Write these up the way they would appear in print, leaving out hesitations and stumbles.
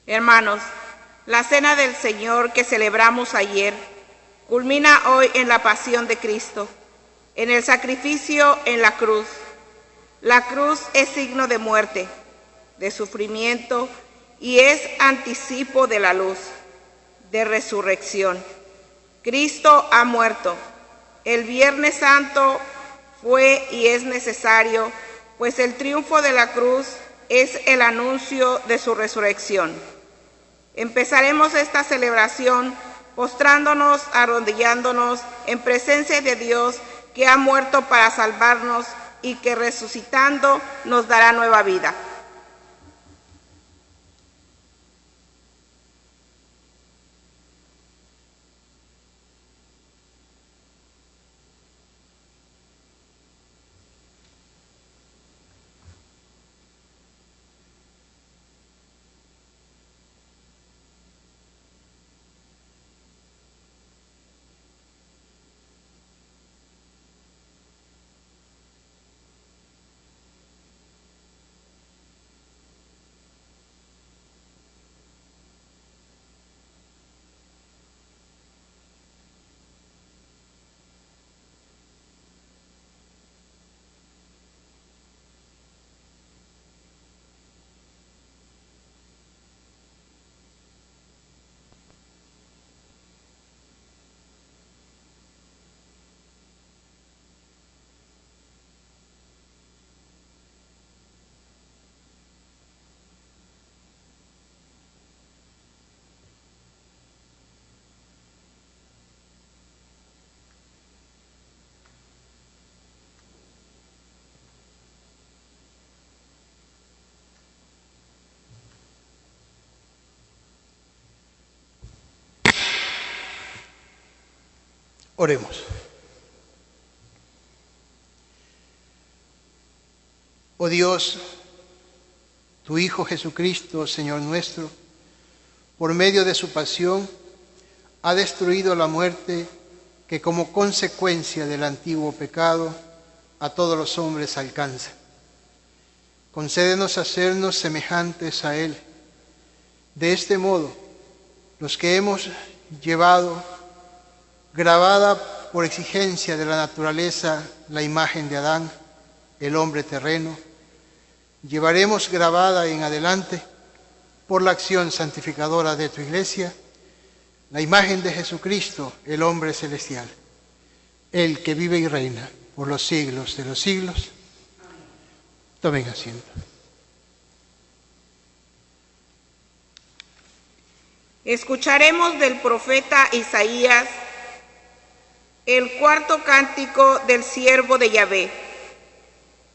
Hermanos, la cena del Señor que celebramos ayer culmina hoy en la pasión de Cristo, en el sacrificio en la cruz. La cruz es signo de muerte, de sufrimiento y es anticipo de la luz, de resurrección. Cristo ha muerto. El Viernes Santo fue y es necesario, pues el triunfo de la cruz es el anuncio de su resurrección. Empezaremos esta celebración postrándonos, arrodillándonos en presencia de Dios que ha muerto para salvarnos y que resucitando nos dará nueva vida. Oremos. Oh Dios, tu Hijo Jesucristo, Señor nuestro, por medio de su pasión, ha destruido la muerte que como consecuencia del antiguo pecado a todos los hombres alcanza. Concédenos hacernos semejantes a Él. De este modo, los que hemos llevado grabada por exigencia de la naturaleza la imagen de Adán, el hombre terreno, llevaremos grabada en adelante, por la acción santificadora de tu Iglesia, la imagen de Jesucristo, el hombre celestial, el que vive y reina por los siglos de los siglos. Tomen asiento. Escucharemos del profeta Isaías el cuarto cántico del siervo de Yahvé.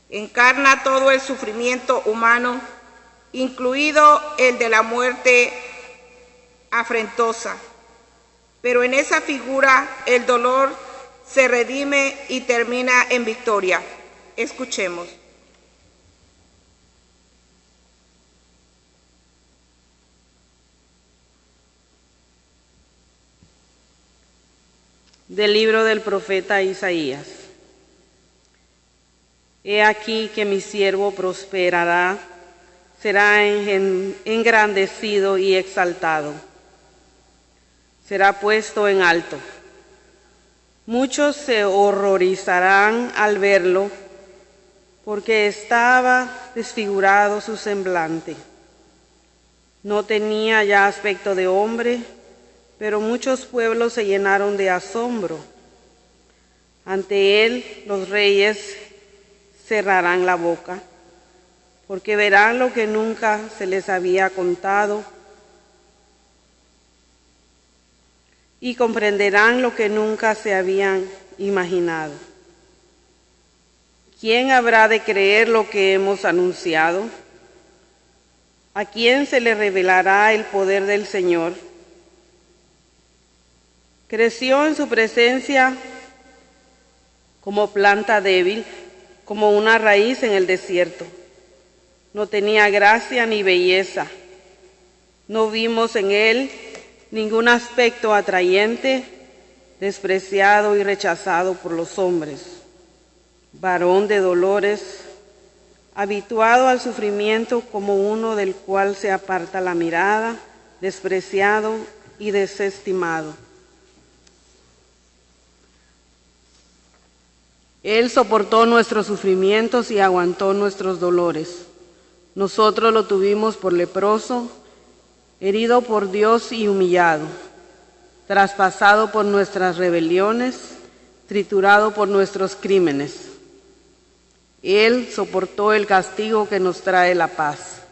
Encarna todo el sufrimiento humano, incluido el de la muerte afrentosa. Pero en esa figura el dolor se redime y termina en victoria. Escuchemos. Del libro del profeta Isaías. He aquí que mi siervo prosperará, será engrandecido y exaltado, será puesto en alto. Muchos se horrorizarán al verlo, porque estaba desfigurado su semblante. No tenía ya aspecto de hombre, pero muchos pueblos se llenaron de asombro. Ante él los reyes cerrarán la boca, porque verán lo que nunca se les había contado y comprenderán lo que nunca se habían imaginado. ¿Quién habrá de creer lo que hemos anunciado? ¿A quién se le revelará el poder del Señor? Creció en su presencia como planta débil, como una raíz en el desierto. No tenía gracia ni belleza. No vimos en él ningún aspecto atrayente, despreciado y rechazado por los hombres. Varón de dolores, habituado al sufrimiento como uno del cual se aparta la mirada, despreciado y desestimado. Él soportó nuestros sufrimientos y aguantó nuestros dolores. Nosotros lo tuvimos por leproso, herido por Dios y humillado, traspasado por nuestras rebeliones, triturado por nuestros crímenes. Él soportó el castigo que nos trae la paz.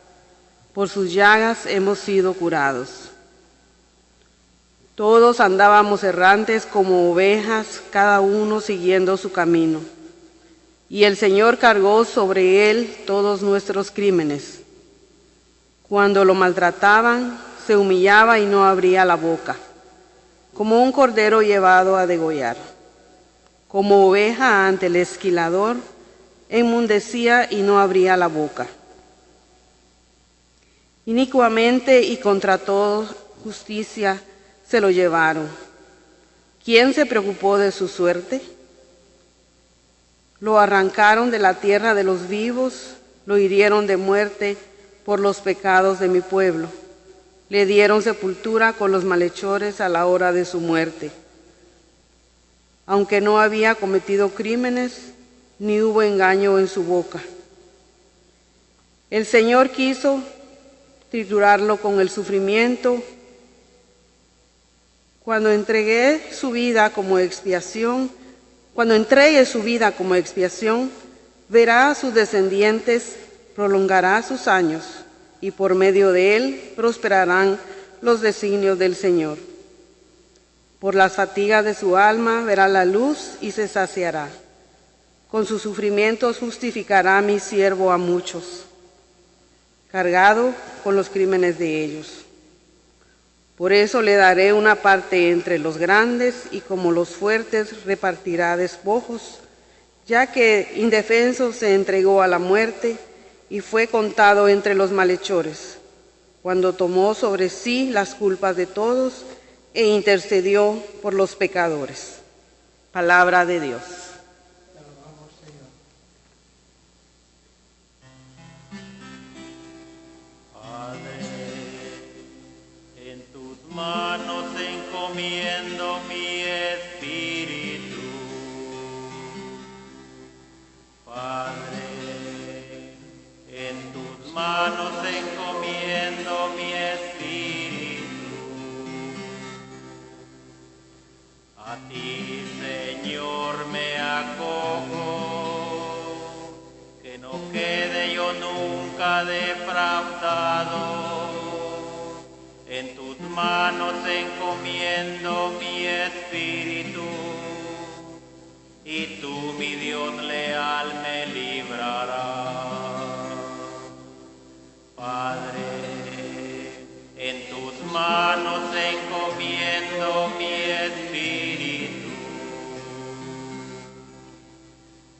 Por sus llagas hemos sido curados. Todos andábamos errantes como ovejas, cada uno siguiendo su camino. Y el Señor cargó sobre él todos nuestros crímenes. Cuando lo maltrataban, se humillaba y no abría la boca, como un cordero llevado a degollar. Como oveja ante el esquilador, enmudecía y no abría la boca. Inicuamente y contra toda justicia se lo llevaron. ¿Quién se preocupó de su suerte? Lo arrancaron de la tierra de los vivos, lo hirieron de muerte por los pecados de mi pueblo. Le dieron sepultura con los malhechores a la hora de su muerte. Aunque no había cometido crímenes, ni hubo engaño en su boca. El Señor quiso triturarlo con el sufrimiento. Cuando entregue su vida como expiación, verá a sus descendientes, prolongará sus años, y por medio de él prosperarán los designios del Señor. Por las fatigas de su alma verá la luz y se saciará. Con sus sufrimientos justificará mi siervo a muchos, cargado con los crímenes de ellos. Por eso le daré una parte entre los grandes y como los fuertes repartirá despojos, ya que indefenso se entregó a la muerte y fue contado entre los malhechores, cuando tomó sobre sí las culpas de todos e intercedió por los pecadores. Palabra de Dios. Manos encomiendo mi espíritu. Padre, en tus manos encomiendo mi espíritu. A ti, Señor, me acojo, que no quede yo nunca defraudado. En tus manos encomiendo mi espíritu, y tú, mi Dios leal, me librarás. Padre, en tus manos encomiendo mi espíritu.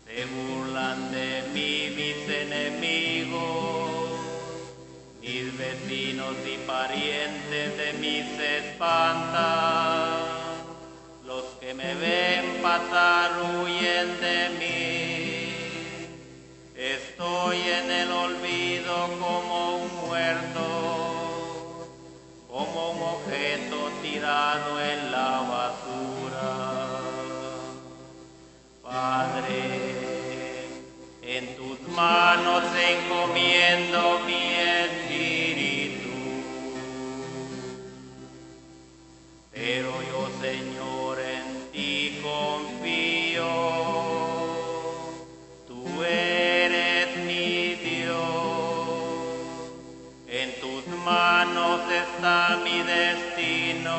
Se burlan de mí mis enemigos, mis vecinos y parientes de mí se espantan. Los que me ven pasar huyen de mí. Estoy en el olvido como un muerto, como un objeto tirado en la basura. Padre, en tus manos encomiendo mi espíritu. Pero yo, Señor, en ti confío. Tú eres mi Dios. En tus manos está mi destino.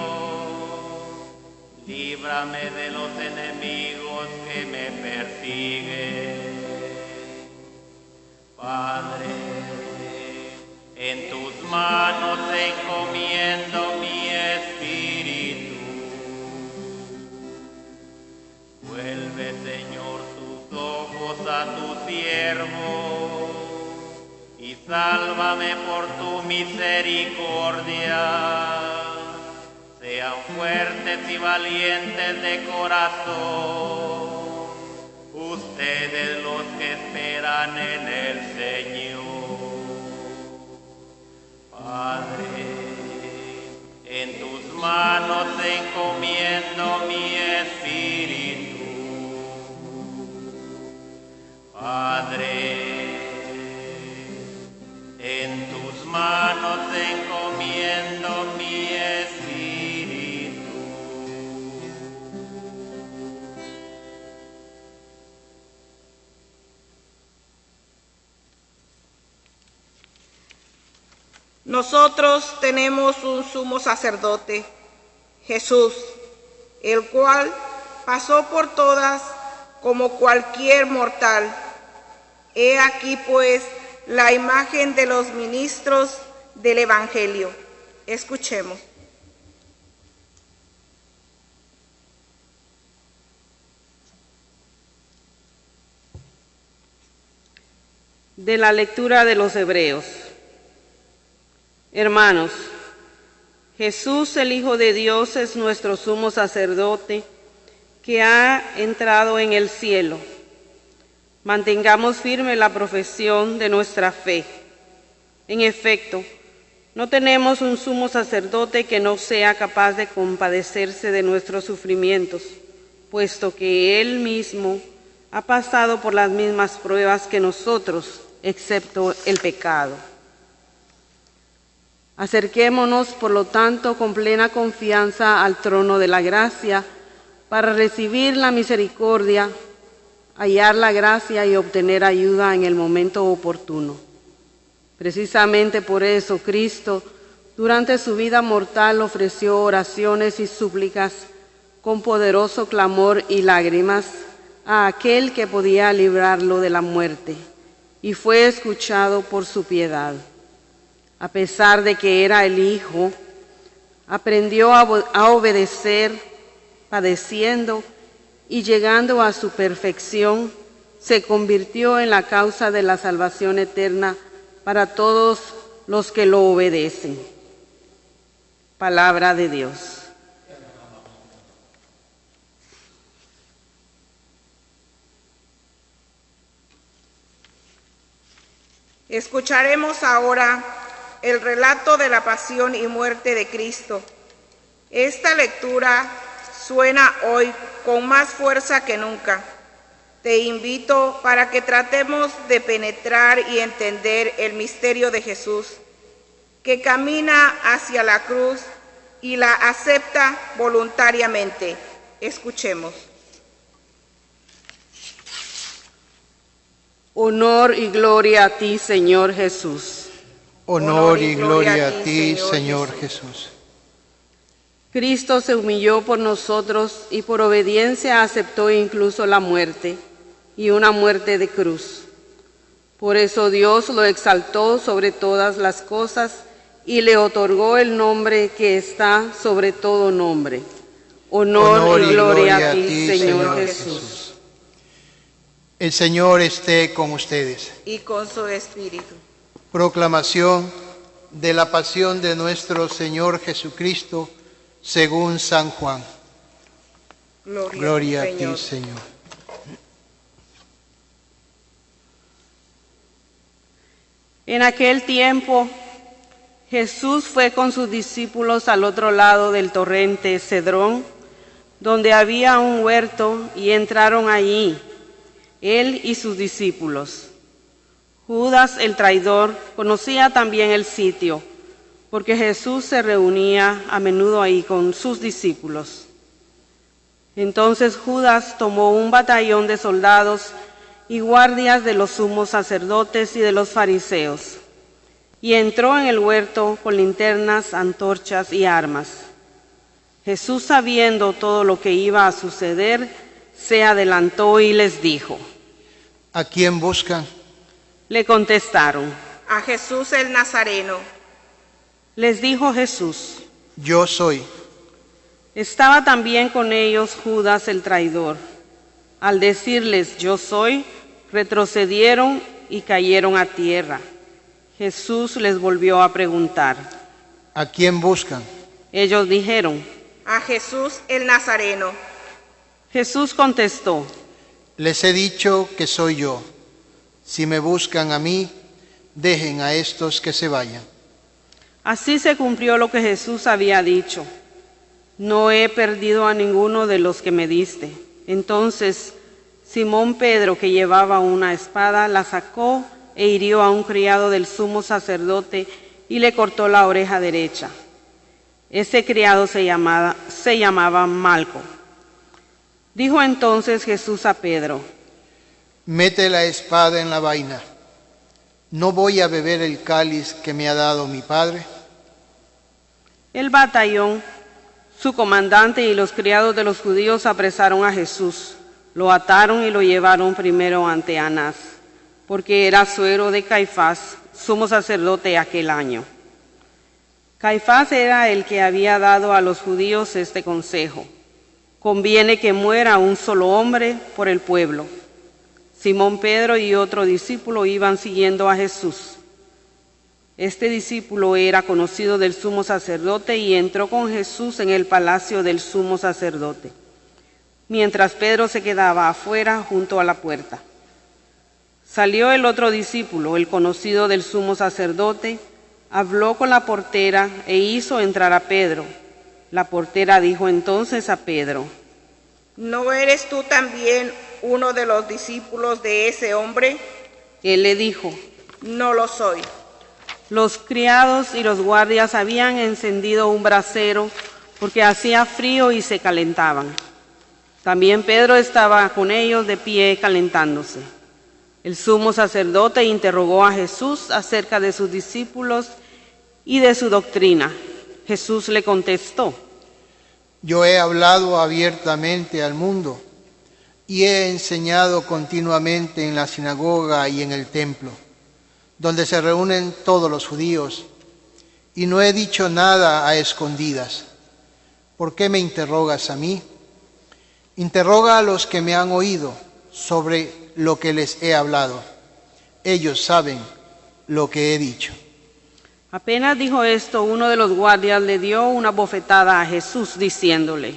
Líbrame de los enemigos que me persiguen. Padre, en tus manos encomiendo mi espíritu. Vuelve, Señor, tus ojos a tu siervo y sálvame por tu misericordia. Sean fuertes y valientes de corazón, ustedes los que esperan esperan en el Señor. Padre, en tus manos encomiendo mi espíritu. Padre, en tus manos encomiendo mi espíritu. Nosotros tenemos un sumo sacerdote, Jesús, el cual pasó por todas como cualquier mortal. He aquí pues la imagen de los ministros del Evangelio. Escuchemos. De la lectura de los Hebreos. Hermanos, Jesús, el Hijo de Dios, es nuestro sumo sacerdote que ha entrado en el cielo. Mantengamos firme la profesión de nuestra fe. En efecto, no tenemos un sumo sacerdote que no sea capaz de compadecerse de nuestros sufrimientos, puesto que Él mismo ha pasado por las mismas pruebas que nosotros, excepto el pecado. Acerquémonos, por lo tanto, con plena confianza al trono de la gracia para recibir la misericordia, hallar la gracia y obtener ayuda en el momento oportuno. Precisamente por eso Cristo, durante su vida mortal, ofreció oraciones y súplicas con poderoso clamor y lágrimas a aquel que podía librarlo de la muerte, y fue escuchado por su piedad. A pesar de que era el Hijo, aprendió a obedecer, padeciendo y llegando a su perfección, se convirtió en la causa de la salvación eterna para todos los que lo obedecen. Palabra de Dios. Escucharemos ahora el relato de la pasión y muerte de Cristo. Esta lectura suena hoy con más fuerza que nunca. Te invito para que tratemos de penetrar y entender el misterio de Jesús, que camina hacia la cruz y la acepta voluntariamente. Escuchemos. Honor y gloria a ti, Señor Jesús. Honor y gloria a ti, Señor Jesús. Cristo se humilló por nosotros y por obediencia aceptó incluso la muerte, y una muerte de cruz. Por eso Dios lo exaltó sobre todas las cosas y le otorgó el nombre que está sobre todo nombre. Honor y gloria a ti, Señor Jesús. El Señor esté con ustedes. Y con su espíritu. Proclamación de la pasión de nuestro Señor Jesucristo según San Juan. Gloria a ti, Señor. En aquel tiempo, Jesús fue con sus discípulos al otro lado del torrente Cedrón, donde había un huerto, y entraron allí, él y sus discípulos. Judas, el traidor, conocía también el sitio, porque Jesús se reunía a menudo ahí con sus discípulos. Entonces Judas tomó un batallón de soldados y guardias de los sumos sacerdotes y de los fariseos, y entró en el huerto con linternas, antorchas y armas. Jesús, sabiendo todo lo que iba a suceder, se adelantó y les dijo: ¿A quién buscan? Le contestaron: A Jesús el Nazareno. Les dijo Jesús: Yo soy. Estaba también con ellos Judas el traidor. Al decirles yo soy, retrocedieron y cayeron a tierra. Jesús les volvió a preguntar: ¿A quién buscan? Ellos dijeron: A Jesús el Nazareno. Jesús contestó: Les he dicho que soy yo. Si me buscan a mí, dejen a estos que se vayan. Así se cumplió lo que Jesús había dicho: no he perdido a ninguno de los que me diste. Entonces Simón Pedro, que llevaba una espada, la sacó e hirió a un criado del sumo sacerdote y le cortó la oreja derecha. Ese criado se llamaba Malco. Dijo entonces Jesús a Pedro: Mete la espada en la vaina. ¿No voy a beber el cáliz que me ha dado mi Padre? El batallón, su comandante y los criados de los judíos apresaron a Jesús, lo ataron y lo llevaron primero ante Anás, porque era suegro de Caifás, sumo sacerdote aquel año. Caifás era el que había dado a los judíos este consejo: conviene que muera un solo hombre por el pueblo. Simón Pedro y otro discípulo iban siguiendo a Jesús. Este discípulo era conocido del sumo sacerdote y entró con Jesús en el palacio del sumo sacerdote, mientras Pedro se quedaba afuera junto a la puerta. Salió el otro discípulo, el conocido del sumo sacerdote, habló con la portera e hizo entrar a Pedro. La portera dijo entonces a Pedro: ¿no eres tú también uno de los discípulos de ese hombre? Él le dijo: no lo soy. Los criados y los guardias habían encendido un brasero porque hacía frío y se calentaban. También Pedro estaba con ellos de pie calentándose. El sumo sacerdote interrogó a Jesús acerca de sus discípulos y de su doctrina. Jesús le contestó: Yo he hablado abiertamente al mundo y he enseñado continuamente en la sinagoga y en el templo, donde se reúnen todos los judíos, y no he dicho nada a escondidas. ¿Por qué me interrogas a mí? Interroga a los que me han oído sobre lo que les he hablado. Ellos saben lo que he dicho. Apenas dijo esto, uno de los guardias le dio una bofetada a Jesús, diciéndole: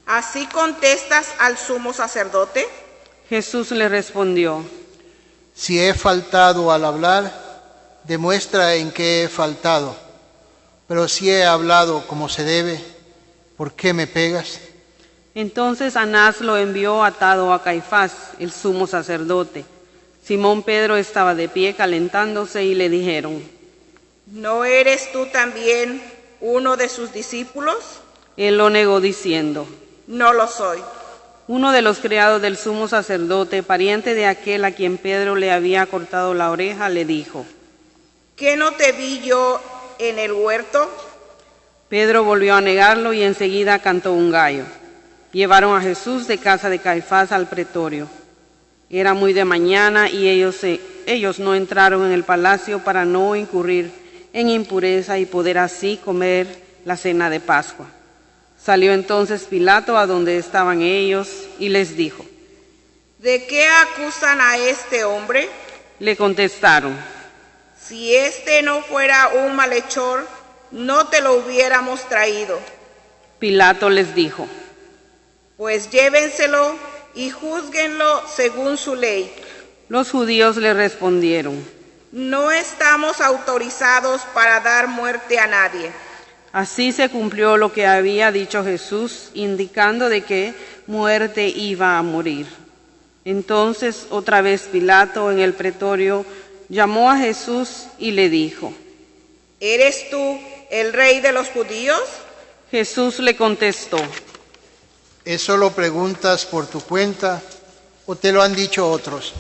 ¿así contestas al sumo sacerdote? Jesús le respondió: Si he faltado al hablar, demuestra en qué he faltado. Pero si he hablado como se debe, ¿por qué me pegas? Entonces Anás lo envió atado a Caifás, el sumo sacerdote. Simón Pedro estaba de pie calentándose y le dijeron: ¿no eres tú también uno de sus discípulos? Él lo negó diciendo: no lo soy. Uno de los criados del sumo sacerdote, pariente de aquel a quien Pedro le había cortado la oreja, le dijo: ¿qué no te vi yo en el huerto? Pedro volvió a negarlo y enseguida cantó un gallo. Llevaron a Jesús de casa de Caifás al pretorio. Era muy de mañana y ellos no entraron en el palacio para no incurrir en impureza y poder así comer la cena de Pascua. Salió entonces Pilato a donde estaban ellos y les dijo: ¿de qué acusan a este hombre? Le contestaron: si este no fuera un malhechor, no te lo hubiéramos traído. Pilato les dijo: pues llévenselo y júzguenlo según su ley. Los judíos le respondieron: no estamos autorizados para dar muerte a nadie. Así se cumplió lo que había dicho Jesús, indicando de qué muerte iba a morir. Entonces otra vez Pilato en el pretorio llamó a Jesús y le dijo: ¿eres tú el rey de los judíos? Jesús le contestó: ¿eso lo preguntas por tu cuenta o te lo han dicho otros?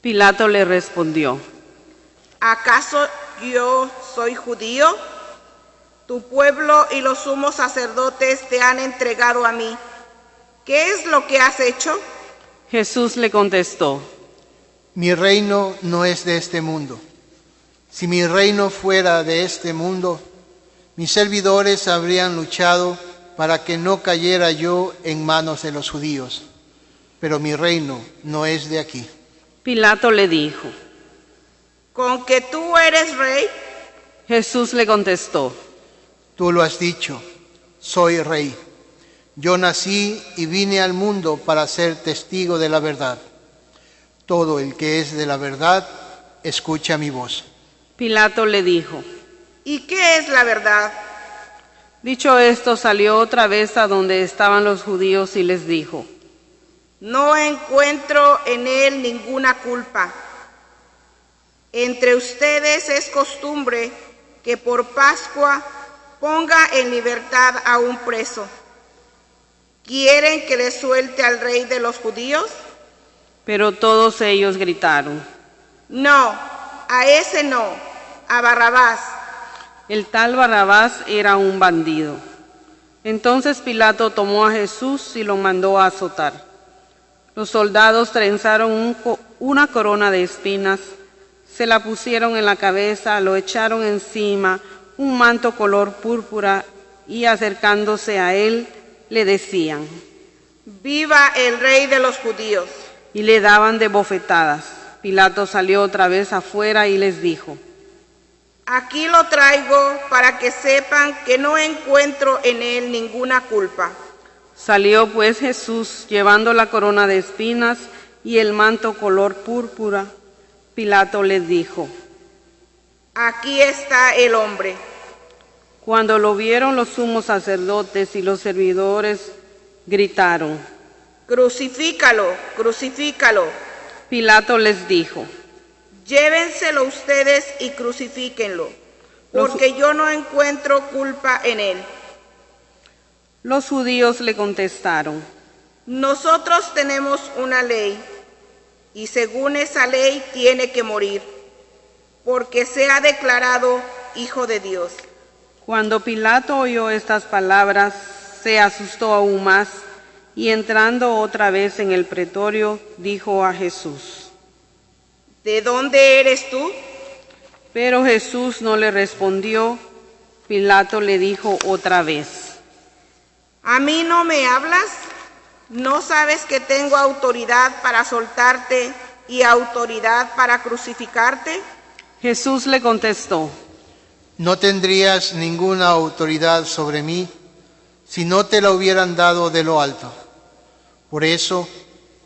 Pilato le respondió: ¿acaso yo soy judío? Tu pueblo y los sumos sacerdotes te han entregado a mí. ¿Qué es lo que has hecho? Jesús le contestó: mi reino no es de este mundo. Si mi reino fuera de este mundo, mis servidores habrían luchado para que no cayera yo en manos de los judíos. Pero mi reino no es de aquí. Pilato le dijo: ¿con que tú eres rey? Jesús le contestó: tú lo has dicho, soy rey. Yo nací y vine al mundo para ser testigo de la verdad. Todo el que es de la verdad, escucha mi voz. Pilato le dijo. ¿Y qué es la verdad? Dicho esto, salió otra vez a donde estaban los judíos y les dijo. No encuentro en él ninguna culpa. Entre ustedes es costumbre que por Pascua ponga en libertad a un preso. ¿Quieren que le suelte al rey de los judíos? Pero todos ellos gritaron. No, a ese no, a Barrabás. El tal Barrabás era un bandido. Entonces Pilato tomó a Jesús y lo mandó a azotar. Los soldados trenzaron una corona de espinas, se la pusieron en la cabeza, lo echaron encima, un manto color púrpura, y acercándose a él, le decían, ¡Viva el rey de los judíos! Y le daban de bofetadas. Pilato salió otra vez afuera y les dijo, Aquí lo traigo para que sepan que no encuentro en él ninguna culpa. Salió pues Jesús llevando la corona de espinas y el manto color púrpura. Pilato les dijo, Aquí está el hombre. Cuando lo vieron los sumos sacerdotes y los servidores, gritaron, Crucifícalo, crucifícalo. Pilato les dijo, Llévenselo ustedes y crucifíquenlo, porque yo no encuentro culpa en él. Los judíos le contestaron, Nosotros tenemos una ley, y según esa ley tiene que morir, porque se ha declarado Hijo de Dios. Cuando Pilato oyó estas palabras, se asustó aún más, y entrando otra vez en el pretorio, dijo a Jesús, ¿De dónde eres tú? Pero Jesús no le respondió. Pilato le dijo otra vez, ¿A mí no me hablas? ¿No sabes que tengo autoridad para soltarte y autoridad para crucificarte? Jesús le contestó, No tendrías ninguna autoridad sobre mí si no te la hubieran dado de lo alto. Por eso,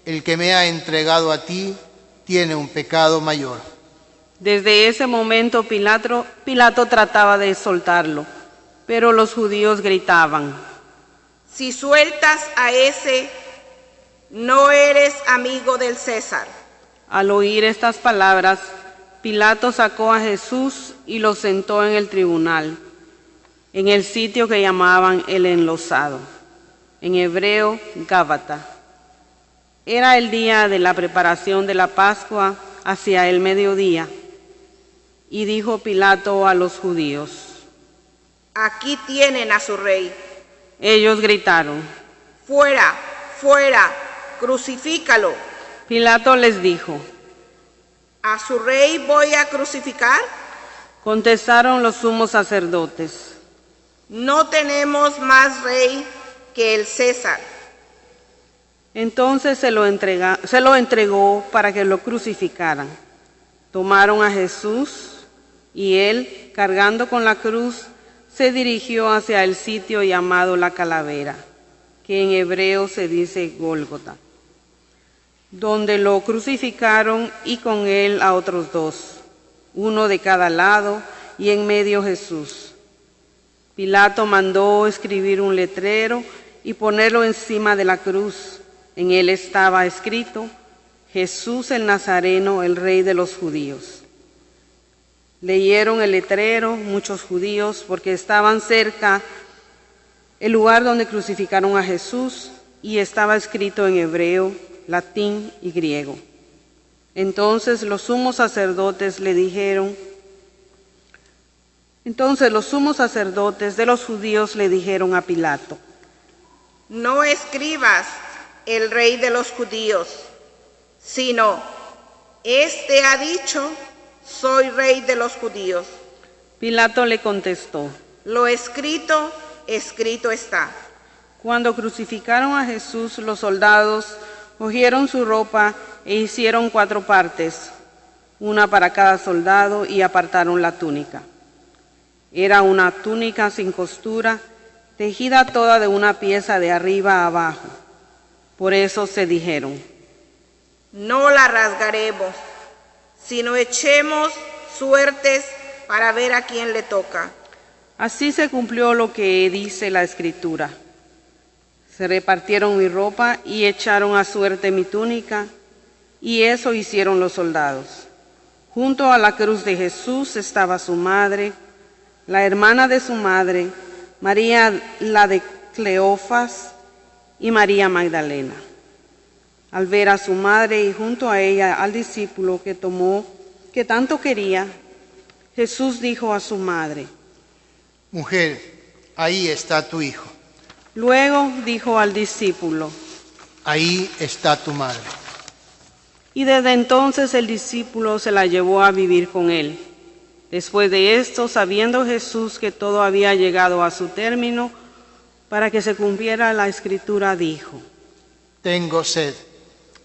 el que me ha entregado a ti tiene un pecado mayor. Desde ese momento Pilato trataba de soltarlo, pero los judíos gritaban, Si sueltas a ese, no eres amigo del César. Al oír estas palabras, Pilato sacó a Jesús y lo sentó en el tribunal, en el sitio que llamaban el Enlosado, en hebreo Gábata. Era el día de la preparación de la Pascua, hacia el mediodía, y dijo Pilato a los judíos, Aquí tienen a su rey. Ellos gritaron, Fuera, fuera, crucifícalo. Pilato les dijo, ¿A su rey voy a crucificar? contestaron los sumos sacerdotes, No tenemos más rey que el César. Entonces se lo entregó para que lo crucificaran. Tomaron a Jesús y él, cargando con la cruz, se dirigió hacia el sitio llamado la Calavera, que en hebreo se dice Gólgota, donde lo crucificaron y con él a otros dos, uno de cada lado y en medio Jesús. Pilato mandó escribir un letrero y ponerlo encima de la cruz. En él estaba escrito, Jesús el Nazareno, el Rey de los Judíos. Leyeron el letrero muchos judíos porque estaban cerca el lugar donde crucificaron a Jesús y estaba escrito en hebreo, latín y griego. Entonces los sumos sacerdotes de los judíos le dijeron a Pilato, No escribas el rey de los judíos, sino, este ha dicho, soy rey de los judíos. Pilato le contestó, Lo escrito, escrito está. Cuando crucificaron a Jesús, los soldados cogieron su ropa e hicieron 4 partes, una para cada soldado, y apartaron la túnica. Era una túnica sin costura, tejida toda de una pieza de arriba a abajo. Por eso se dijeron, No la rasgaremos, sino echemos suertes para ver a quién le toca. Así se cumplió lo que dice la Escritura. Se repartieron mi ropa y echaron a suerte mi túnica, y eso hicieron los soldados. Junto a la cruz de Jesús estaba su madre, la hermana de su madre, María la de Cleofas y María Magdalena. Al ver a su madre y junto a ella al discípulo que tomó, que tanto quería, Jesús dijo a su madre: Mujer, ahí está tu hijo. Luego dijo al discípulo: Ahí está tu madre. Y desde entonces el discípulo se la llevó a vivir con él. Después de esto, sabiendo Jesús que todo había llegado a su término, para que se cumpliera la Escritura, dijo: Tengo sed.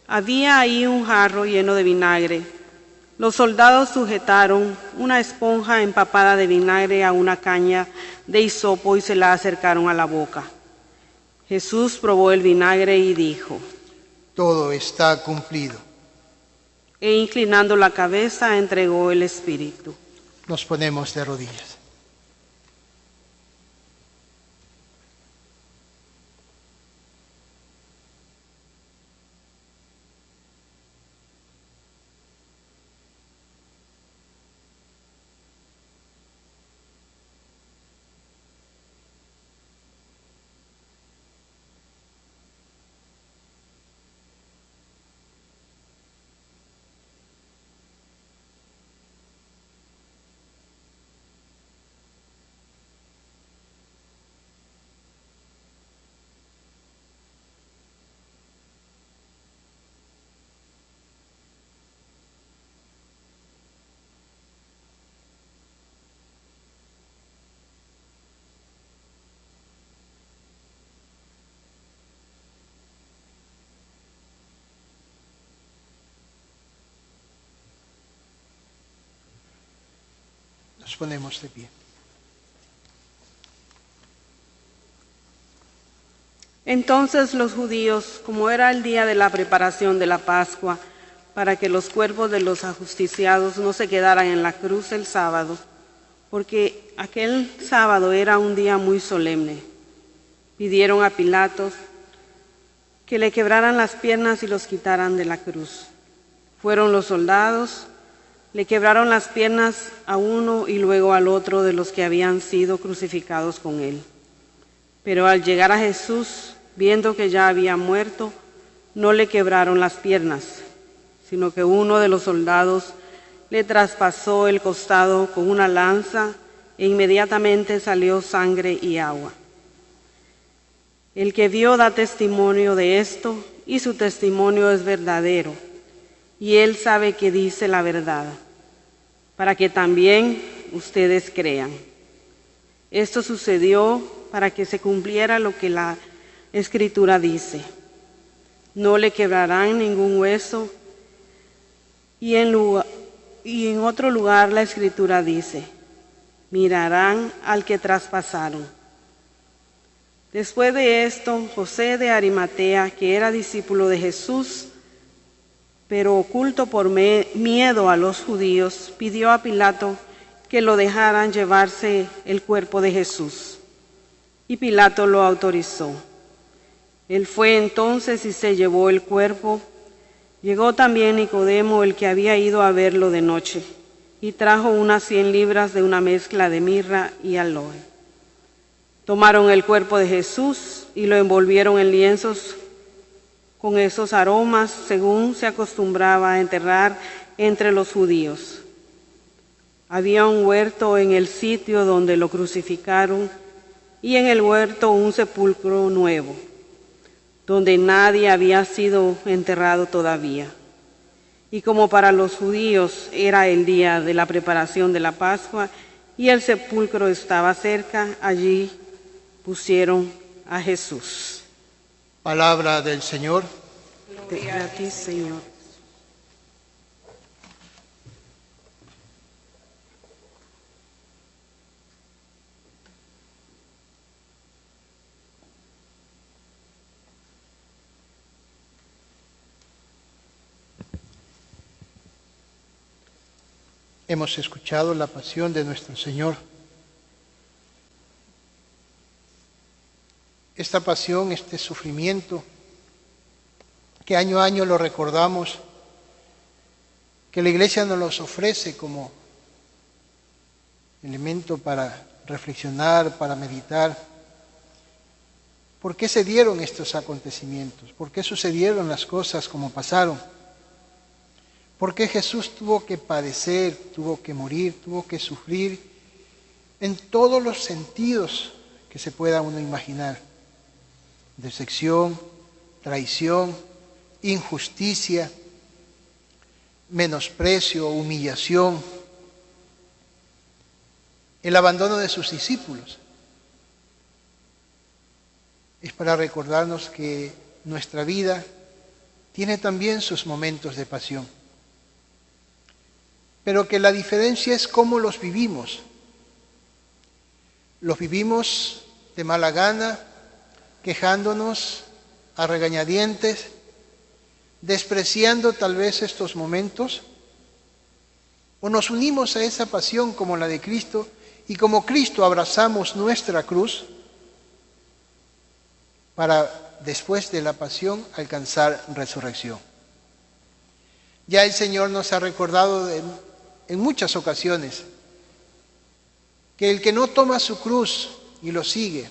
Había ahí un jarro lleno de vinagre. Los soldados sujetaron una esponja empapada de vinagre a una caña de hisopo y se la acercaron a la boca. Jesús probó el vinagre y dijo: Todo está cumplido. E inclinando la cabeza entregó el espíritu. Nos ponemos de rodillas. Nos ponemos de pie. Entonces los judíos, como era el día de la preparación de la Pascua, para que los cuerpos de los ajusticiados no se quedaran en la cruz el sábado, porque aquel sábado era un día muy solemne, pidieron a Pilato que le quebraran las piernas y los quitaran de la cruz. Fueron los soldados, le quebraron las piernas a uno y luego al otro de los que habían sido crucificados con él. Pero al llegar a Jesús, viendo que ya había muerto, no le quebraron las piernas, sino que uno de los soldados le traspasó el costado con una lanza e inmediatamente salió sangre y agua. El que vio da testimonio de esto y su testimonio es verdadero, y él sabe que dice la verdad, para que también ustedes crean. Esto sucedió para que se cumpliera lo que la Escritura dice: no le quebrarán ningún hueso. Y en otro lugar la Escritura dice: mirarán al que traspasaron. Después de esto, José de Arimatea, que era discípulo de Jesús, pero oculto por miedo a los judíos, pidió a Pilato que lo dejaran llevarse el cuerpo de Jesús. Y Pilato lo autorizó. Él fue entonces y se llevó el cuerpo. Llegó también Nicodemo, el que había ido a verlo de noche, y trajo unas 100 libras de una mezcla de mirra y aloe. Tomaron el cuerpo de Jesús y lo envolvieron en lienzos con esos aromas, según se acostumbraba a enterrar entre los judíos. Había un huerto en el sitio donde lo crucificaron, y en el huerto un sepulcro nuevo, donde nadie había sido enterrado todavía. Y como para los judíos era el día de la preparación de la Pascua y el sepulcro estaba cerca, allí pusieron a Jesús. Palabra del Señor. Gloria a ti, Señor. Hemos escuchado la pasión de nuestro Señor. Esta pasión, este sufrimiento, que año a año lo recordamos, que la Iglesia nos los ofrece como elemento para reflexionar, para meditar. ¿Por qué se dieron estos acontecimientos? ¿Por qué sucedieron las cosas como pasaron? ¿Por qué Jesús tuvo que padecer, tuvo que morir, tuvo que sufrir en todos los sentidos que se pueda uno imaginar? Decepción, traición, injusticia, menosprecio, humillación, el abandono de sus discípulos. Es para recordarnos que nuestra vida tiene también sus momentos de pasión, pero que la diferencia es cómo los vivimos. Los vivimos de mala gana, quejándonos a regañadientes, despreciando tal vez estos momentos, o nos unimos a esa pasión como la de Cristo y como Cristo abrazamos nuestra cruz para después de la pasión alcanzar resurrección. Ya el Señor nos ha recordado en muchas ocasiones que el que no toma su cruz y lo sigue,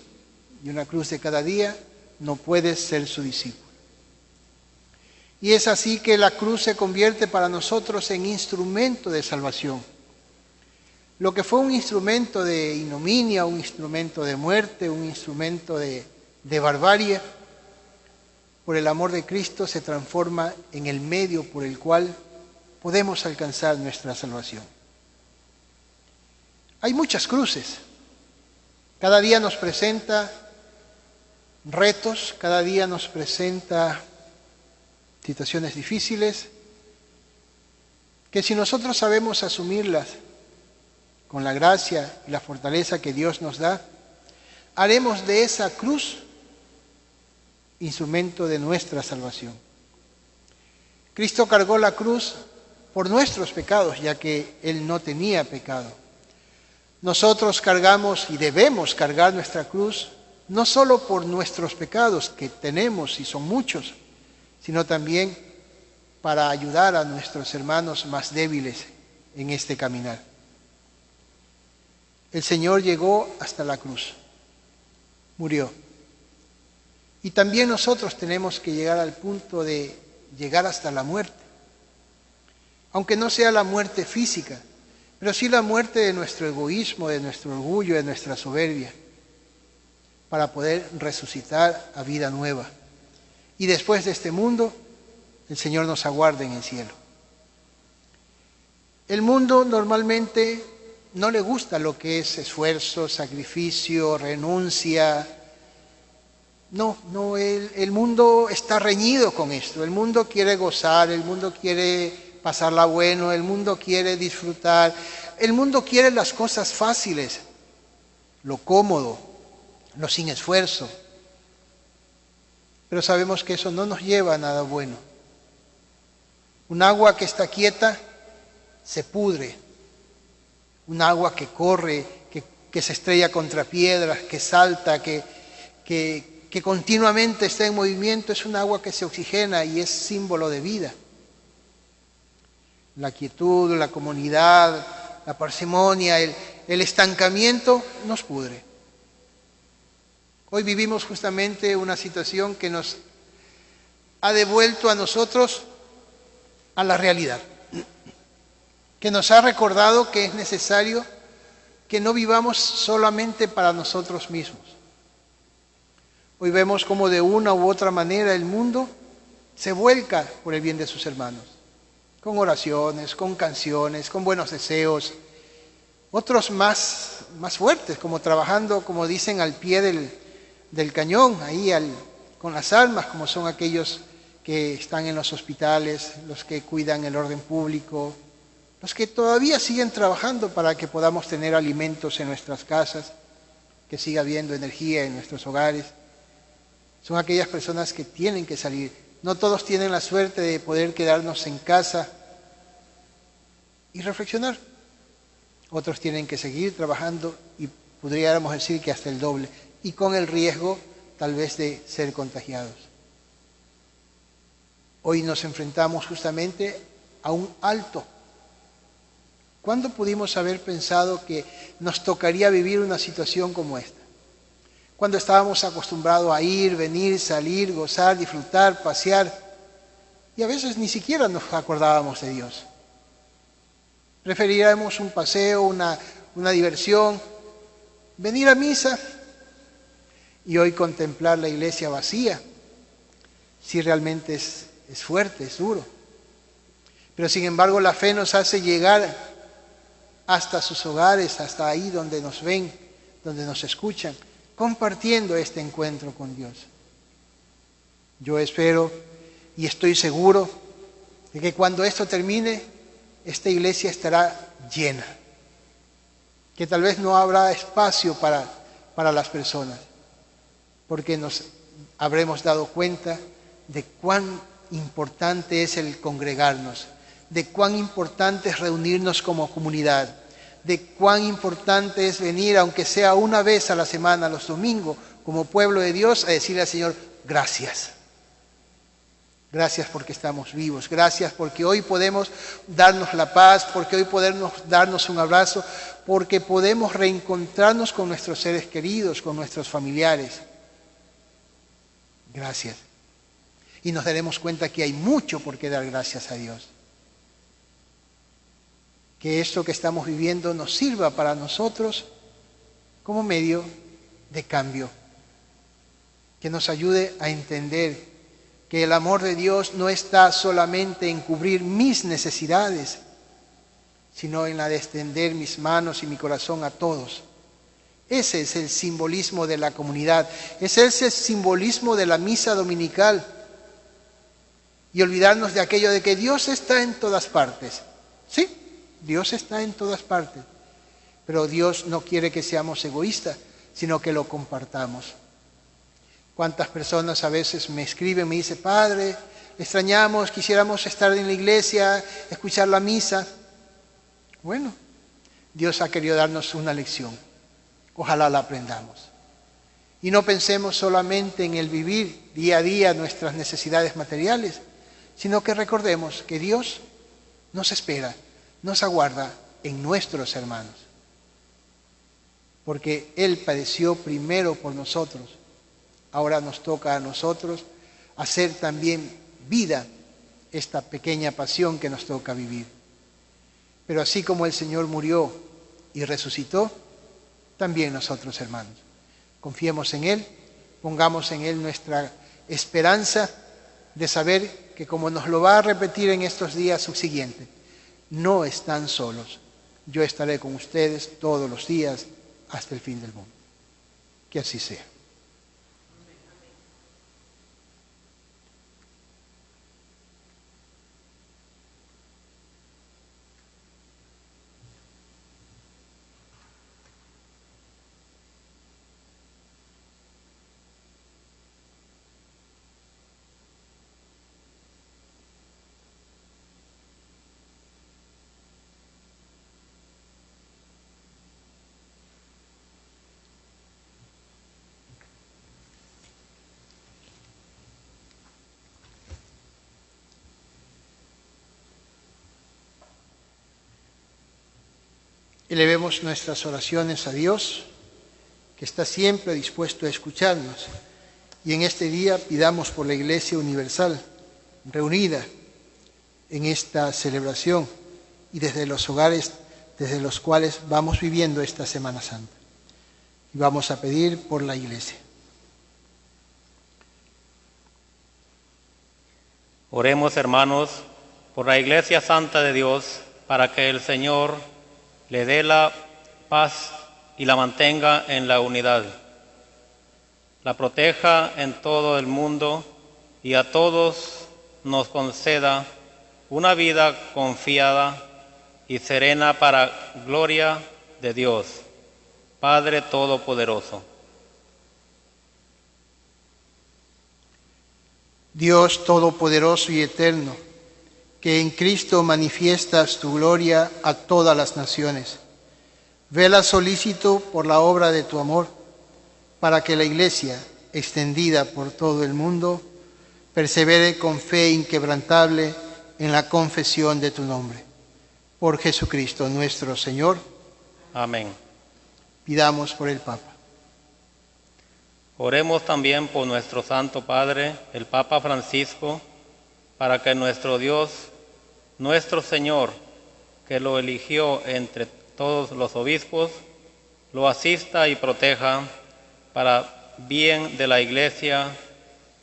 y una cruz de cada día, no puede ser su discípulo. Y es así que la cruz se convierte para nosotros en instrumento de salvación. Lo que fue un instrumento de ignominia, un instrumento de muerte, un instrumento de barbarie, por el amor de Cristo se transforma en el medio por el cual podemos alcanzar nuestra salvación. Hay muchas cruces. Cada día nos presenta retos, cada día nos presenta situaciones difíciles, que si nosotros sabemos asumirlas con la gracia y la fortaleza que Dios nos da, haremos de esa cruz instrumento de nuestra salvación. Cristo cargó la cruz por nuestros pecados, ya que Él no tenía pecado. Nosotros cargamos y debemos cargar nuestra cruz no solo por nuestros pecados, que tenemos y son muchos, sino también para ayudar a nuestros hermanos más débiles en este caminar. El Señor llegó hasta la cruz, murió. Y también nosotros tenemos que llegar al punto de llegar hasta la muerte, aunque no sea la muerte física, pero sí la muerte de nuestro egoísmo, de nuestro orgullo, de nuestra soberbia, para poder resucitar a vida nueva. Y después de este mundo, el Señor nos aguarde en el cielo. El mundo normalmente no le gusta lo que es esfuerzo, sacrificio, renuncia. No, el mundo está reñido con esto. El mundo quiere gozar, el mundo quiere pasarla bueno, el mundo quiere disfrutar, el mundo quiere las cosas fáciles, lo cómodo, lo sin esfuerzo. Pero sabemos que eso no nos lleva a nada bueno. Un agua que está quieta se pudre. Un agua que corre, que se estrella contra piedras, que salta, que continuamente está en movimiento, es un agua que se oxigena y es símbolo de vida. La quietud, la comunidad, la parsimonia, el estancamiento nos pudre. Hoy vivimos justamente una situación que nos ha devuelto a nosotros a la realidad, que nos ha recordado que es necesario que no vivamos solamente para nosotros mismos. Hoy vemos cómo de una u otra manera el mundo se vuelca por el bien de sus hermanos, con oraciones, con canciones, con buenos deseos, otros más fuertes, como trabajando, como dicen, al pie del cañón, ahí con las almas, como son aquellos que están en los hospitales, los que cuidan el orden público, los que todavía siguen trabajando para que podamos tener alimentos en nuestras casas, que siga habiendo energía en nuestros hogares. Son aquellas personas que tienen que salir. No todos tienen la suerte de poder quedarnos en casa y reflexionar. otros tienen que seguir trabajando y podríamos decir que hasta el doble, y con el riesgo tal vez de ser contagiados. Hoy nos enfrentamos justamente a un alto. ¿Cuándo pudimos haber pensado que nos tocaría vivir una situación como esta? Cuando estábamos acostumbrados a ir, venir, salir, gozar, disfrutar, pasear, y a veces ni siquiera nos acordábamos de Dios. Preferiríamos un paseo, una diversión, venir a misa y hoy contemplar la iglesia vacía. Sí, realmente es fuerte, es duro. Pero sin embargo la fe nos hace llegar hasta sus hogares, hasta ahí donde nos ven, donde nos escuchan, compartiendo este encuentro con Dios. Yo espero y estoy seguro de que cuando esto termine, esta iglesia estará llena, que tal vez no habrá espacio para las personas, porque nos habremos dado cuenta de cuán importante es el congregarnos, de cuán importante es reunirnos como comunidad, de cuán importante es venir, aunque sea una vez a la semana, los domingos, como pueblo de Dios, a decirle al Señor, gracias. Gracias porque estamos vivos, gracias porque hoy podemos darnos la paz, porque hoy podemos darnos un abrazo, porque podemos reencontrarnos con nuestros seres queridos, con nuestros familiares. Gracias. Y nos daremos cuenta que hay mucho por qué dar gracias a Dios. Que esto que estamos viviendo nos sirva para nosotros como medio de cambio. Que nos ayude a entender que el amor de Dios no está solamente en cubrir mis necesidades, sino en la de extender mis manos y mi corazón a todos. Ese es el simbolismo de la comunidad, ese es el simbolismo de la misa dominical. Y olvidarnos de aquello de que Dios está en todas partes. Sí, Dios está en todas partes, pero Dios no quiere que seamos egoístas, sino que lo compartamos. ¿Cuántas personas a veces me escriben, me dicen, Padre, le extrañamos, quisiéramos estar en la iglesia, escuchar la misa? Bueno, Dios ha querido darnos una lección. Ojalá la aprendamos. Y no pensemos solamente en el vivir día a día nuestras necesidades materiales, sino que recordemos que Dios nos espera, nos aguarda en nuestros hermanos. Porque Él padeció primero por nosotros. Ahora nos toca a nosotros hacer también vida esta pequeña pasión que nos toca vivir. Pero así como el Señor murió y resucitó, también nosotros, hermanos, confiemos en Él, pongamos en Él nuestra esperanza de saber que, como nos lo va a repetir en estos días subsiguientes, no están solos. Yo estaré con ustedes todos los días hasta el fin del mundo. Que así sea. Elevemos nuestras oraciones a Dios, que está siempre dispuesto a escucharnos. Y en este día pidamos por la Iglesia Universal, reunida en esta celebración y desde los hogares desde los cuales vamos viviendo esta Semana Santa. Y vamos a pedir por la Iglesia. Oremos, hermanos, por la Iglesia Santa de Dios, para que el Señor le dé la paz y la mantenga en la unidad, la proteja en todo el mundo y a todos nos conceda una vida confiada y serena para gloria de Dios, Padre Todopoderoso. Dios Todopoderoso y Eterno, que en Cristo manifiestas tu gloria a todas las naciones, Vela solícito por la obra de tu amor, para que la Iglesia, extendida por todo el mundo, persevere con fe inquebrantable en la confesión de tu nombre. Por Jesucristo nuestro Señor. Amén. Pidamos por el Papa. Oremos también por nuestro Santo Padre, el Papa Francisco, para que nuestro Dios, nuestro Señor, que lo eligió entre todos los obispos, lo asista y proteja para bien de la Iglesia,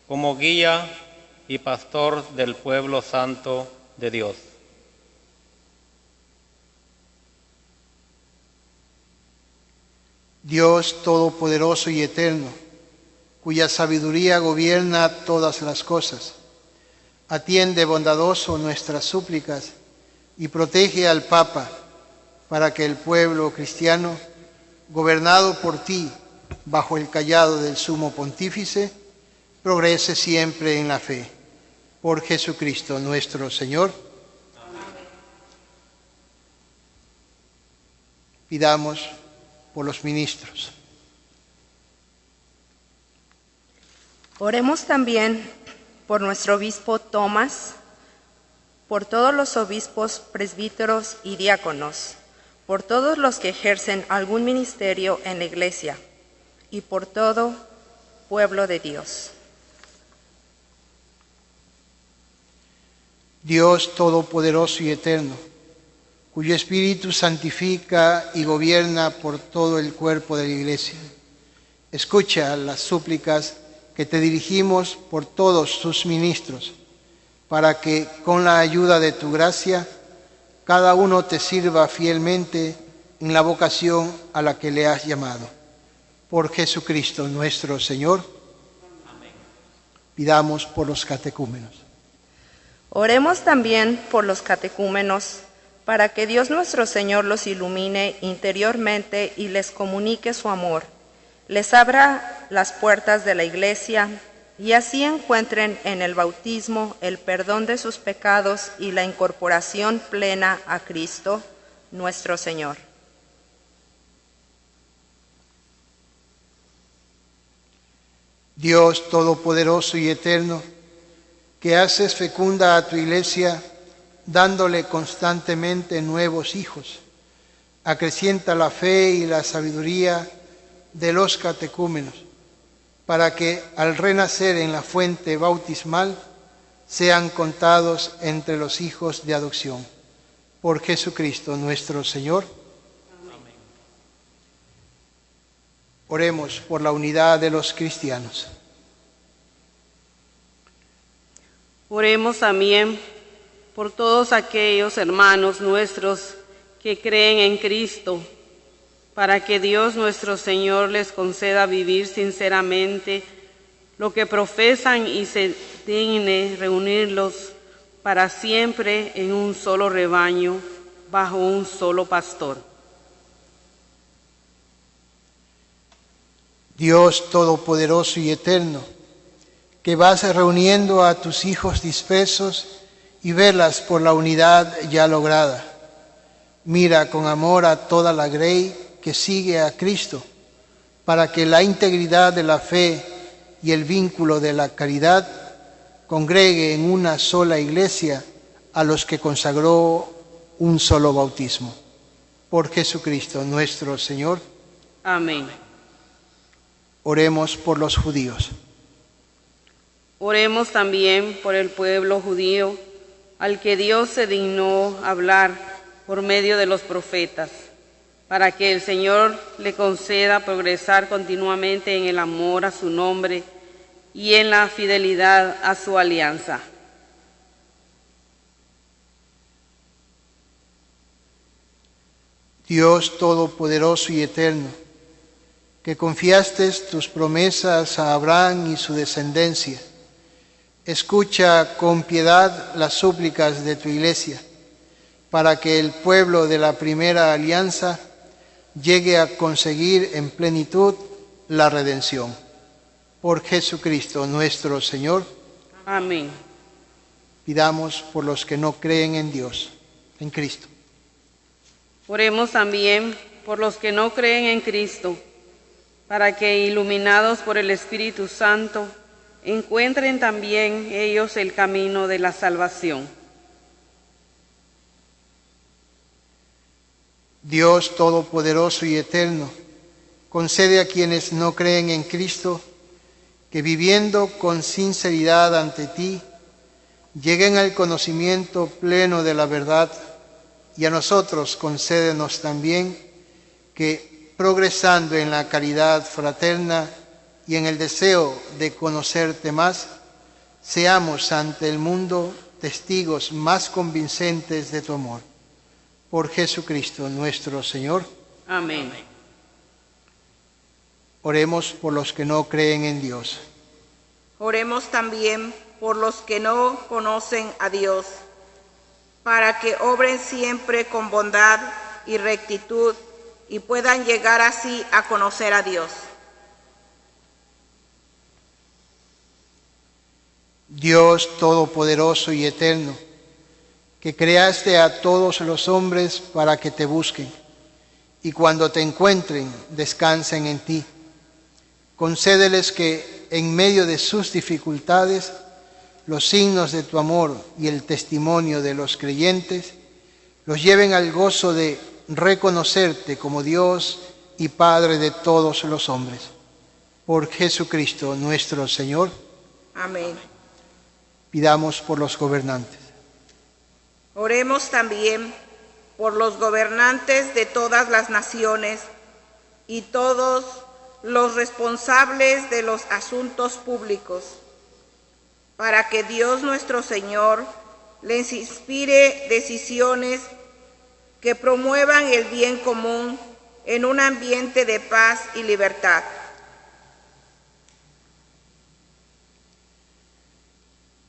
como guía y pastor del pueblo santo de Dios. Dios todopoderoso y eterno, cuya sabiduría gobierna todas las cosas, atiende bondadoso nuestras súplicas y protege al Papa, para que el pueblo cristiano, gobernado por ti bajo el cayado del Sumo Pontífice, progrese siempre en la fe. Por Jesucristo nuestro Señor. Amén. Pidamos por los ministros. Oremos también por nuestro obispo Tomás, por todos los obispos, presbíteros y diáconos, por todos los que ejercen algún ministerio en la Iglesia y por todo pueblo de Dios. Dios todopoderoso y eterno, cuyo Espíritu santifica y gobierna por todo el cuerpo de la Iglesia, escucha las súplicas que te dirigimos por todos tus ministros, para que con la ayuda de tu gracia cada uno te sirva fielmente en la vocación a la que le has llamado. Por Jesucristo nuestro Señor. Amén. Pidamos por los catecúmenos. Oremos también por los catecúmenos, para que Dios nuestro Señor los ilumine interiormente y les comunique su amor, les abra las puertas de la Iglesia y así encuentren en el bautismo el perdón de sus pecados y la incorporación plena a Cristo, nuestro Señor. Dios todopoderoso y eterno, que haces fecunda a tu Iglesia, dándole constantemente nuevos hijos, acrecienta la fe y la sabiduría de los catecúmenos, para que al renacer en la fuente bautismal sean contados entre los hijos de adopción. Por Jesucristo nuestro Señor. Amén. Oremos por la unidad de los cristianos. Oremos también por todos aquellos hermanos nuestros que creen en Cristo, para que Dios nuestro Señor les conceda vivir sinceramente lo que profesan y se digne reunirlos para siempre en un solo rebaño, bajo un solo pastor. Dios todopoderoso y eterno, que vas reuniendo a tus hijos dispersos y velas por la unidad ya lograda. Mira con amor a toda la grey que sigue a Cristo, para que la integridad de la fe y el vínculo de la caridad congregue en una sola Iglesia a los que consagró un solo bautismo. Por Jesucristo nuestro Señor. Amén. Oremos por los judíos. Oremos también por el pueblo judío, al que Dios se dignó hablar por medio de los profetas, para que el Señor le conceda progresar continuamente en el amor a su nombre y en la fidelidad a su alianza. Dios todopoderoso y eterno, que confiaste tus promesas a Abraham y su descendencia, escucha con piedad las súplicas de tu Iglesia, para que el pueblo de la primera alianza llegue a conseguir en plenitud la redención. Por Jesucristo nuestro Señor. Amén. Pidamos por los que no creen en Dios, en Cristo. Oremos también por los que no creen en Cristo, para que, iluminados por el Espíritu Santo, encuentren también ellos el camino de la salvación. Dios Todopoderoso y Eterno, concede a quienes no creen en Cristo que, viviendo con sinceridad ante ti, lleguen al conocimiento pleno de la verdad, y a nosotros concédenos también que, progresando en la caridad fraterna y en el deseo de conocerte más, seamos ante el mundo testigos más convincentes de tu amor. Por Jesucristo nuestro Señor. Amén. Oremos por los que no creen en Dios. Oremos también por los que no conocen a Dios, para que obren siempre con bondad y rectitud y puedan llegar así a conocer a Dios. Dios Todopoderoso y Eterno, que creaste a todos los hombres para que te busquen y cuando te encuentren descansen en ti, concédeles que en medio de sus dificultades los signos de tu amor y el testimonio de los creyentes los lleven al gozo de reconocerte como Dios y Padre de todos los hombres. Por Jesucristo nuestro Señor. Amén. Pidamos por los gobernantes. Oremos también por los gobernantes de todas las naciones y todos los responsables de los asuntos públicos, para que Dios nuestro Señor les inspire decisiones que promuevan el bien común en un ambiente de paz y libertad.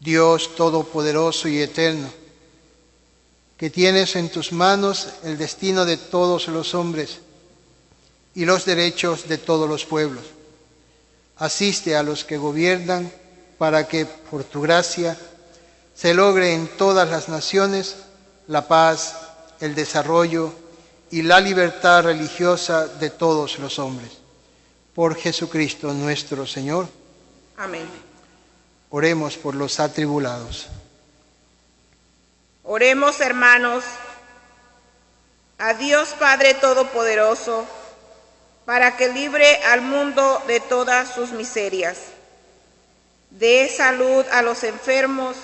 Dios Todopoderoso y Eterno, que tienes en tus manos el destino de todos los hombres y los derechos de todos los pueblos, asiste a los que gobiernan para que, por tu gracia, se logre en todas las naciones la paz, el desarrollo y la libertad religiosa de todos los hombres. Por Jesucristo nuestro Señor. Amén. Oremos por los atribulados. Oremos, hermanos, a Dios Padre Todopoderoso, para que libre al mundo de todas sus miserias, dé salud a los enfermos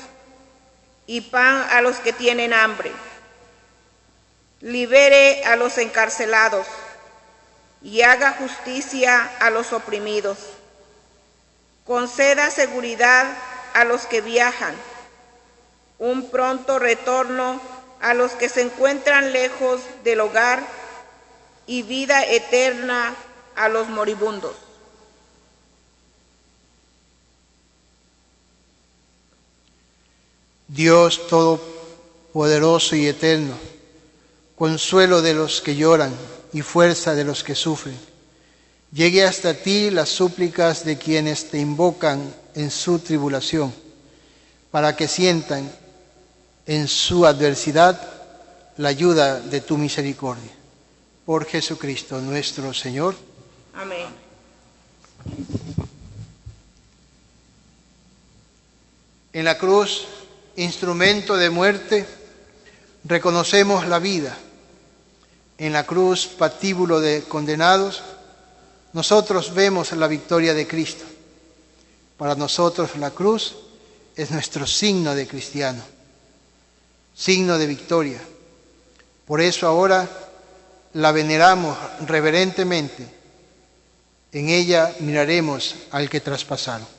y pan a los que tienen hambre, libere a los encarcelados y haga justicia a los oprimidos, conceda seguridad a los que viajan, un pronto retorno a los que se encuentran lejos del hogar y vida eterna a los moribundos. Dios Todopoderoso y Eterno, consuelo de los que lloran y fuerza de los que sufren, llegue hasta ti las súplicas de quienes te invocan en su tribulación, para que sientan en su adversidad la ayuda de tu misericordia. Por Jesucristo nuestro Señor. Amén. En la cruz, instrumento de muerte, reconocemos la vida. En la cruz, patíbulo de condenados, nosotros vemos la victoria de Cristo. Para nosotros la cruz es nuestro signo de cristiano, signo de victoria. Por eso ahora la veneramos reverentemente. En ella miraremos al que traspasaron.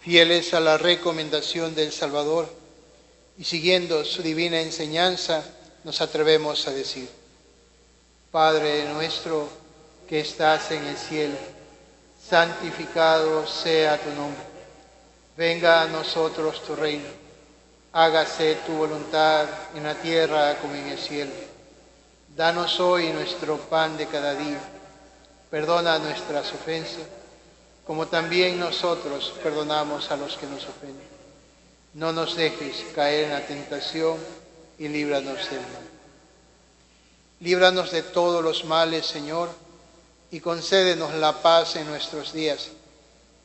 Fieles a la recomendación del Salvador y siguiendo su divina enseñanza, nos atrevemos a decir: Padre nuestro que estás en el cielo, santificado sea tu nombre. Venga a nosotros tu reino. Hágase tu voluntad en la tierra como en el cielo. Danos hoy nuestro pan de cada día. Perdona nuestras ofensas, como también nosotros perdonamos a los que nos ofenden. No nos dejes caer en la tentación y líbranos del mal. Líbranos de todos los males, Señor, y concédenos la paz en nuestros días,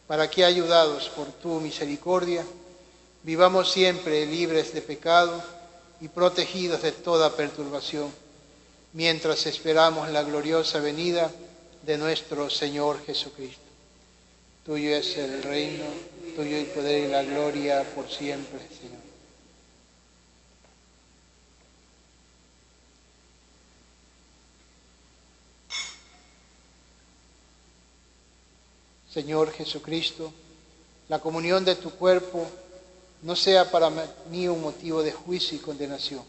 para que, ayudados por tu misericordia, vivamos siempre libres de pecado y protegidos de toda perturbación, mientras esperamos la gloriosa venida de nuestro Señor Jesucristo. Tuyo es el reino, tuyo el poder y la gloria por siempre, Señor. Señor Jesucristo, la comunión de tu cuerpo no sea para mí un motivo de juicio y condenación,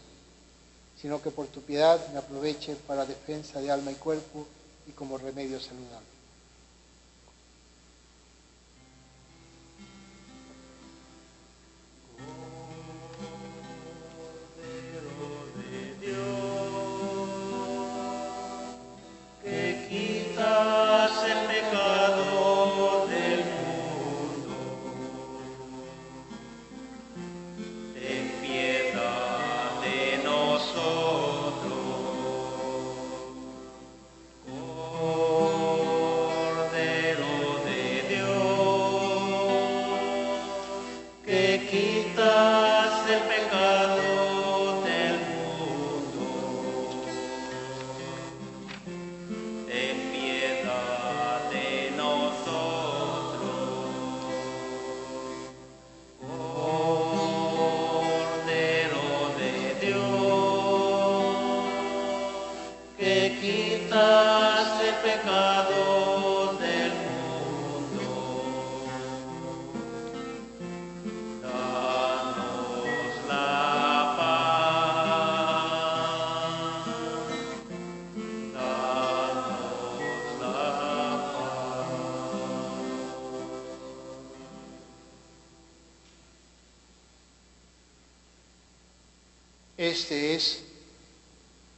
sino que por tu piedad me aproveche para defensa de alma y cuerpo y como remedio saludable. Este es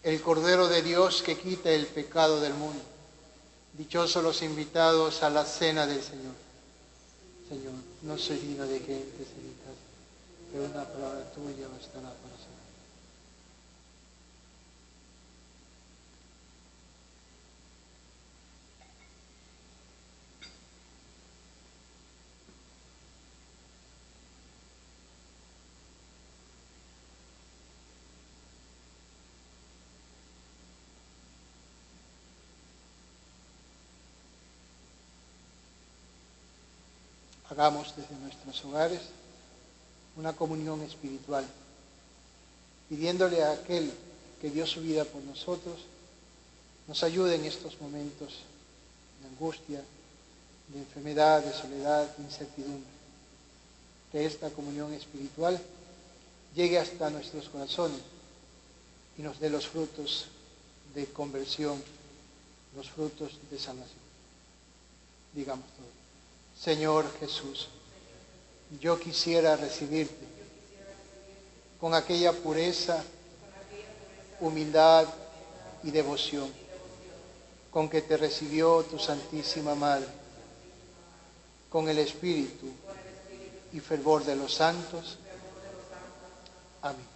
el Cordero de Dios que quita el pecado del mundo. Dichosos los invitados a la cena del Señor. Señor, no soy digno de que entres en mi casa, pero una palabra tuya bastará para sanar. Hagamos desde nuestros hogares una comunión espiritual, pidiéndole a aquel que dio su vida por nosotros, nos ayude en estos momentos de angustia, de enfermedad, de soledad, de incertidumbre. Que esta comunión espiritual llegue hasta nuestros corazones y nos dé los frutos de conversión, los frutos de salvación. Digamos todo. Señor Jesús, yo quisiera recibirte con aquella pureza, humildad y devoción con que te recibió tu Santísima Madre, con el espíritu y fervor de los santos. Amén.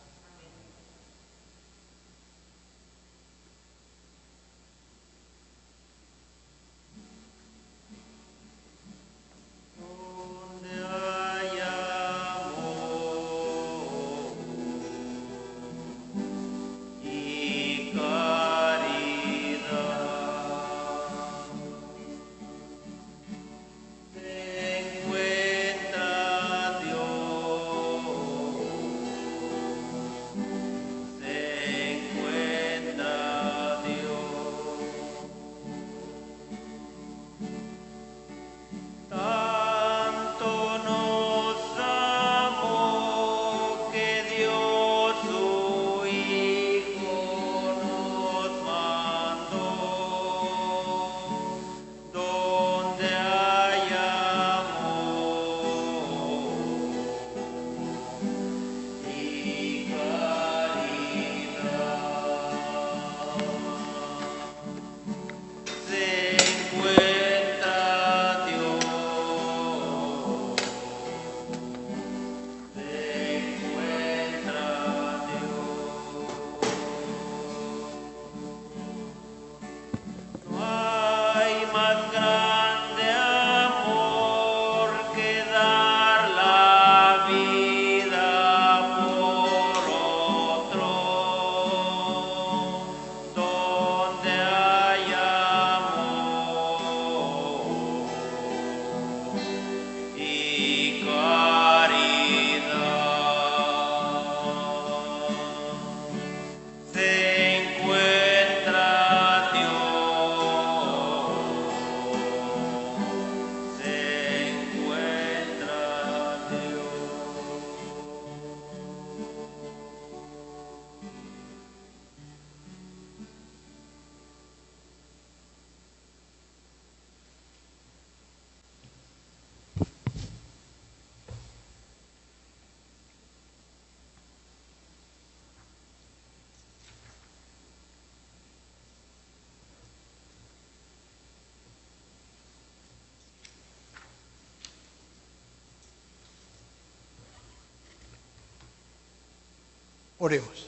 Oremos.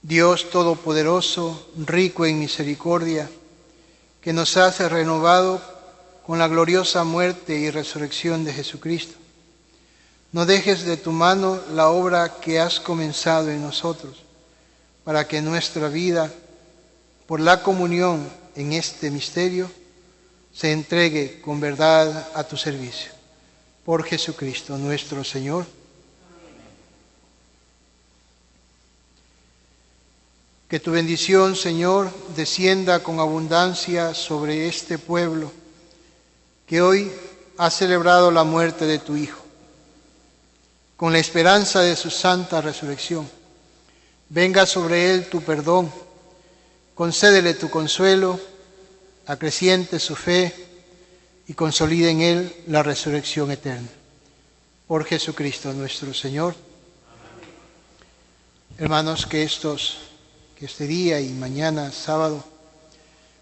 Dios Todopoderoso, rico en misericordia, que nos has renovado con la gloriosa muerte y resurrección de Jesucristo, no dejes de tu mano la obra que has comenzado en nosotros, para que nuestra vida, por la comunión en este misterio, se entregue con verdad a tu servicio. Por Jesucristo nuestro Señor. Que tu bendición, Señor, descienda con abundancia sobre este pueblo que hoy ha celebrado la muerte de tu Hijo, con la esperanza de su santa resurrección. Venga sobre él tu perdón, concédele tu consuelo, acreciente su fe y consolide en él la resurrección eterna. Por Jesucristo nuestro Señor. Amén. Hermanos, que este día y mañana, sábado,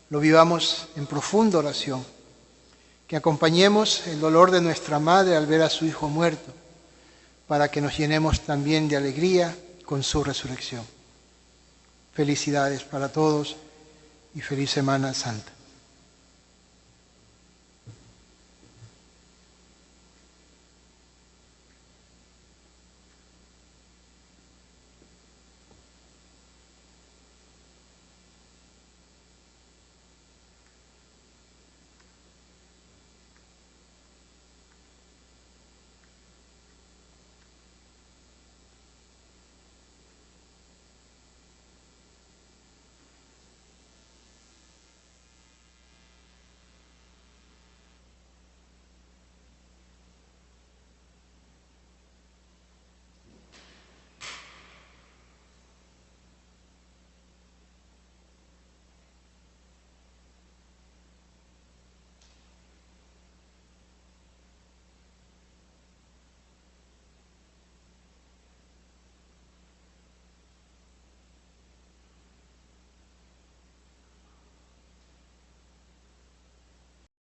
lo vivamos en profunda oración, que acompañemos el dolor de nuestra madre al ver a su hijo muerto, para que nos llenemos también de alegría con su resurrección. Felicidades para todos y feliz Semana Santa.